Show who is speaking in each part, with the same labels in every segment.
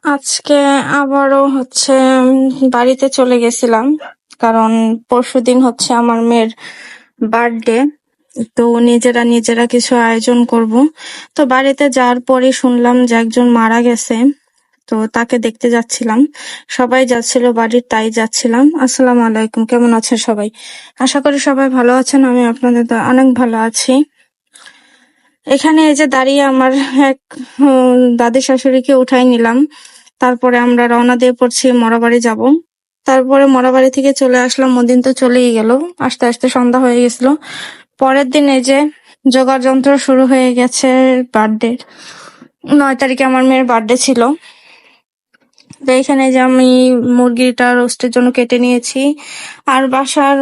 Speaker 1: আজকে আবারও বাড়িতে চলে গেছিলাম, কারণ পরশুদিন আমার মেয়ের বার্থডে। তো নিজেরা নিজেরা কিছু আয়োজন করব। তো বাড়িতে যাওয়ার পরে শুনলাম যে একজন মারা গেছে। তো তাকে দেখতে যাচ্ছিলাম, সবাই যাচ্ছিল বাড়ির, তাই যাচ্ছিলাম। আসসালামু আলাইকুম, কেমন আছেন সবাই? আশা করি সবাই ভালো আছেন। আমি আপনাদের অনেক ভালো আছি। এখানে এই যে দাঁড়িয়ে আমার এক দাদি শাশুড়িকে উঠাই নিলাম। তারপরে আমরা রওনা দিয়ে পড়ছি মরাবাড়ি যাব। তারপরে মরাবাড়ি থেকে চলে আসলাম, ওদিন তো চলেই গেল, আস্তে আস্তে সন্ধ্যা হয়ে গেছিল। পরের দিন এই যে জোগাড় যন্ত্র শুরু হয়ে গেছে। বার্থডে 9 তারিখে আমার মেয়ের বার্থডে ছিল। তো এখানে যে আমি মুরগিটা রোস্টের জন্য কেটে নিয়েছি, আর বাসার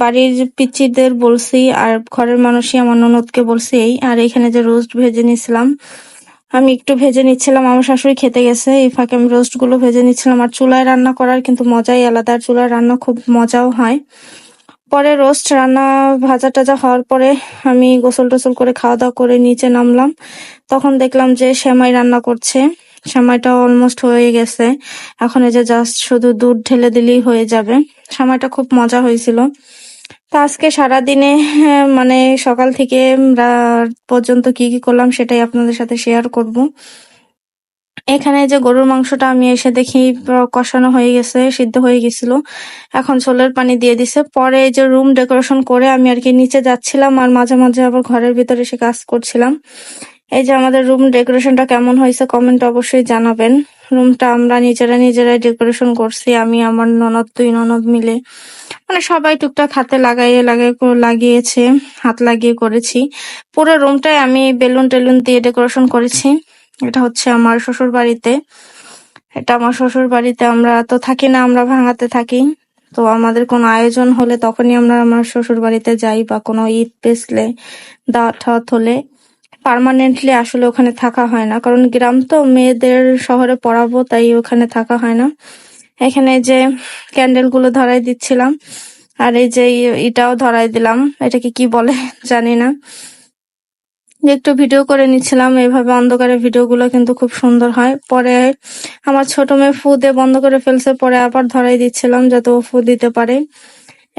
Speaker 1: বাড়ির পিচ্চিদের বলছি, আর ঘরের মানুষই আমার ননদকে বলছি। আর এখানে যে রোস্ট ভেজে নিয়েছিলাম, আমি একটু ভেজে নিচ্ছিলাম, আমার শাশুড়ি খেতে গেছে, এই ফাঁকে আমি রোস্ট গুলো ভেজে নিচ্ছিলাম। আর চুলায় রান্না করার কিন্তু মজাই আলাদা, আর চুলার রান্না খুব মজাও হয়। পরে রোস্ট রান্না ভাজা টাজা হওয়ার পরে আমি গোসল টোসল করে খাওয়া দাওয়া করে নিচে নামলাম। তখন দেখলাম যে সেমাই রান্না করছে। সেমাইটা অলমোস্ট হয়ে গেছে, এখন এই যে জাস্ট শুধু দুধ ঢেলে দিলেই হয়ে যাবে। সেমাইটা খুব মজা হয়েছিল। তো আজকে সারাদিনে সকাল থেকে রাত পর্যন্ত কি কি করলাম সেটাই আপনাদের সাথে শেয়ার করব। এখানে যে গরুর মাংসটা আমি এসে দেখি কষানো হয়ে গেছে, সিদ্ধ হয়ে গেছিল। এখন ঝোলের পানি দিয়ে দিছে। পরে এই যে রুম ডেকোরেশন করে আমি আর কি নিচে যাচ্ছিলাম, আর মাঝে মাঝে আবার ঘরের ভিতরে এসে কাজ করছিলাম। এই যে আমাদের রুম ডেকোরেশনটা কেমন হয়েছে কমেন্ট অবশ্যই জানাবেন। রুমটা আমরা নিজেরাই ডেকোরেশন করছি, আমি আমার ননদ, 2 ননদ মিলে। সবাই টুকটাক হাতে লাগিয়েছে, হাত লাগিয়ে করেছি। পুরো রুমটাই আমি বেলুন টেলুন দিয়ে ডেকোরেশন করেছি। এটা আমার শ্বশুর বাড়িতে। আমরা তো থাকি না, আমরা ভাঙাতে থাকি। তো আমাদের কোনো আয়োজন হলে তখনই আমরা আমার শ্বশুর বাড়িতে যাই, বা কোনো ঈদ পেছলে, দাওয়াত ঠাওয়াত হলে। পার্মানেন্টলি আসলে ওখানে থাকা হয় না, কারণ গ্রাম তো, মেয়েদের শহরে পড়াবো, তাই ওখানে থাকা হয় না। এখানে যে ক্যান্ডেল গুলো ধরাই দিচ্ছিলাম, আর এই যে এটাও ধরাই দিলাম, এটাকে কি বলে জানি না। একটু ভিডিও করে নিচ্ছিলাম, এইভাবে অন্ধকারে ভিডিও গুলো কিন্তু খুব সুন্দর হয়। পরে আমার ছোট মেয়ে ফু দিয়ে বন্ধ করে ফেলছে, পরে আবার ধরাই দিচ্ছিলাম যাতে ও ফু দিতে পারে।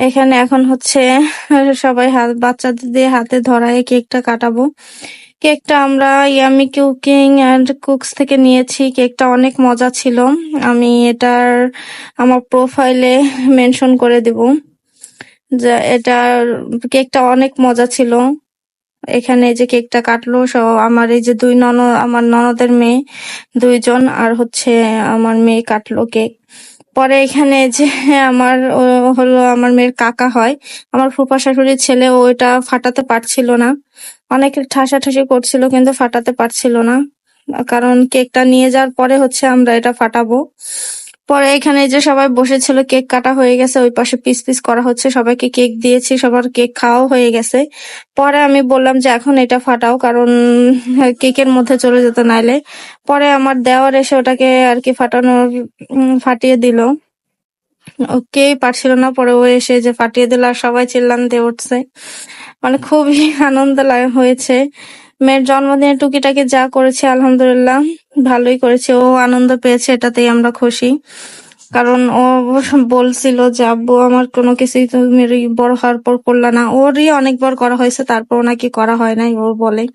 Speaker 1: এখানে এখন সবাই বাচ্চাদের দিয়ে হাতে ধরায় কেকটা কাটাবো। কেকটা আমরা ইয়ামি কুকিং অ্যান্ড কুকস থেকে নিয়েছি। কেকটা অনেক মজা ছিল, আমি এটার আমার প্রোফাইলে মেনশন করে দিব যে কেকটা অনেক মজা ছিল। এখানে যে কেকটা কাটলো আমার এই যে আমার ননদের মেয়ে 2 জন, আর আমার মেয়ে কাটলো কেক। পরে এখানে যে আমার মেয়ের কাকা হয়, আমার ফুফা শাশুড়ির ছেলে, ওইটা ফাটাতে পারছিল না। অনেক ঠাসাঠাসি করছিল কিন্তু ফাটাতে পারছিল না, কারণ কেকটা নিয়ে যাওয়ার পরে আমরা এটা ফাটাবো। পরে এখানে যে সবাই বসেছিল, কেক কাটা হয়ে গেছে, ওই পাশে পিস পিস করা হচ্ছে, সবাইকে কেক দিয়েছি, সবার কেক খাওয়াও হয়ে গেছে। পরে আমি বললাম যে এখন এটা ফাটাও, কারণ কেকের মধ্যে চলে যেত নাইলে। পরে আমার দেওয়ার এসে ওটাকে আর কি ফাটিয়ে দিল, ওকেই পারছিল না, পরে ও এসে যে ফাটিয়ে দিল, আর সবাই চিল্লান দিয়ে উঠছে। খুবই আনন্দ হয়েছে। মেয়ের জন্মদিনে টুকিটাকি যা করেছে আলহামদুলিল্লাহ ভালোই করেছে, ও আনন্দ পেয়েছে, এটাতেই আমরা খুশি। কারণ ও বলছিল যে আব্বু আমার কোনো কিছুই তুমি বড় হওয়ার পর করলা না। ওরই অনেকবার করা হয়েছে, তারপর নাকি করা হয় নাই, ও বলে।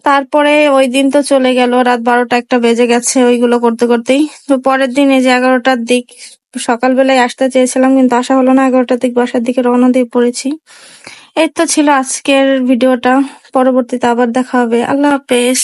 Speaker 1: তারপরে ওই দিন তো চলে গেল, রাত 12টা 1টা বেজে গেছে ওইগুলো করতে করতেই। তো পরের দিন এই যে 11টার দিক সকালবেলায় আসতে চেয়েছিলাম, কিন্তু আসা হলো না। 11টার দিক বাসার দিকে রওনা দিয়ে পড়েছি। এই তো ছিল আজকের ভিডিওটা, পরবর্তীতে আবার দেখা হবে। আল্লাহ হাফেজ।